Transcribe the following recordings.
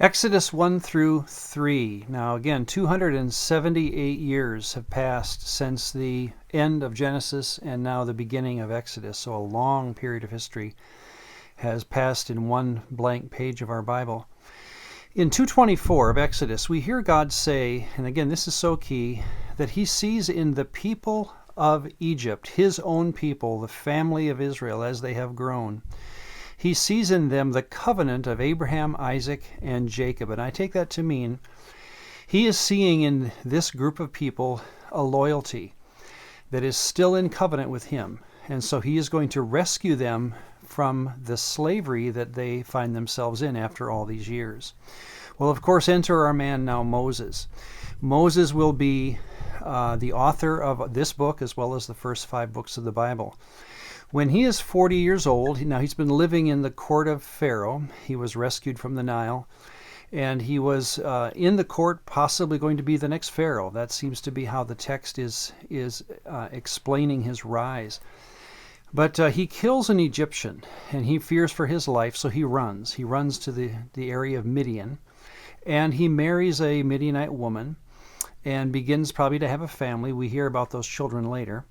Exodus 1 through 3. Now again, 278 years have passed since the end of Genesis and now the beginning of Exodus. So a long period of history has passed in one blank page of our Bible. In 2:24 of Exodus, we hear God say, and again this is so key, that he sees in the people of Egypt, his own people, the family of Israel as they have grown, he sees in them the covenant of Abraham, Isaac, and Jacob. And I take that to mean he is seeing in this group of people a loyalty that is still in covenant with him. And so he is going to rescue them from the slavery that they find themselves in after all these years. Well, of course, enter our man now, Moses. Moses will be the author of this book as well as the first 5 books of the Bible. When he is 40 years old, now he's been living in the court of Pharaoh. He was rescued from the Nile, and he was in the court, possibly going to be the next Pharaoh. That seems to be how the text is explaining his rise. But he kills an Egyptian, and he fears for his life, so he runs. He runs to the area of Midian, and he marries a Midianite woman and begins probably to have a family. We hear about those children later.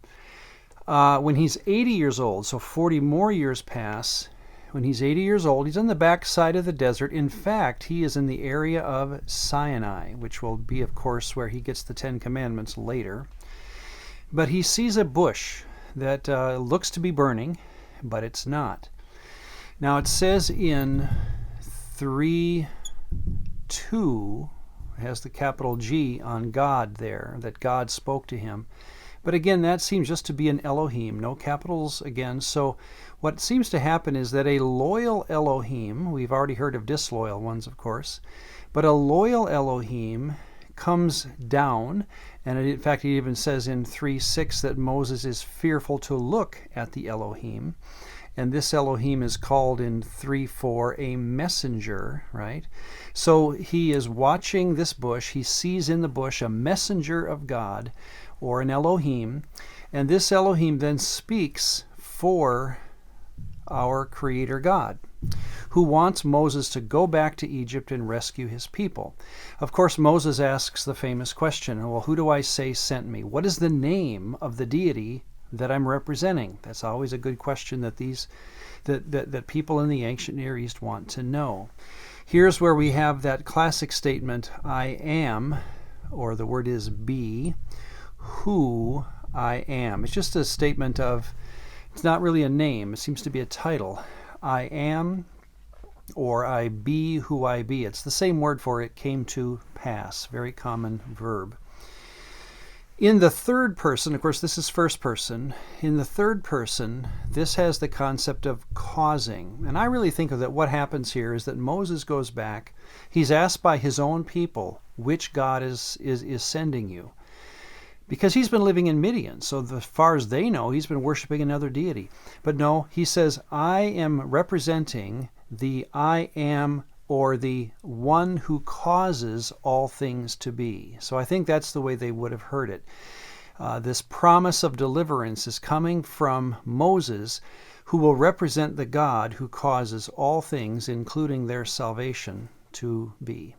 When he's 80 years old, so 40 more years pass, when he's 80 years old, he's on the backside of the desert. In fact, he is in the area of Sinai, which will be, of course, where he gets the 10 Commandments later. But he sees a bush that looks to be burning, but it's not. Now it says in 3:2, it has the capital G on God there, that God spoke to him. But again, that seems just to be an Elohim, no capitals again. So what seems to happen is that a loyal Elohim, we've already heard of disloyal ones, of course, but a loyal Elohim comes down, and in fact it even says in 3:6 that Moses is fearful to look at the Elohim, and this Elohim is called in 3:4 a messenger, right? So he is watching this bush, he sees in the bush a messenger of God, or an Elohim, and this Elohim then speaks for our Creator God, who wants Moses to go back to Egypt and rescue his people. Of course, Moses asks the famous question, well, who do I say sent me? What is the name of the deity that I'm representing? That's always a good question that that people in the ancient Near East want to know. Here's where we have that classic statement, I am, or the word is be, who I am. It's just a statement of, it's not really a name, it seems to be a title. I am, or I be who I be. It's the same word for it came to pass, very common verb. In the third person, of course this is first person, in the third person, this has the concept of causing. And I really think of that what happens here is that Moses goes back, he's asked by his own people, which God is sending you? Because he's been living in Midian, so as far as they know, he's been worshiping another deity. But no, he says, I am representing the I am, or the one who causes all things to be. So I think that's the way they would have heard it. This promise of deliverance is coming from Moses, who will represent the God who causes all things, including their salvation, to be.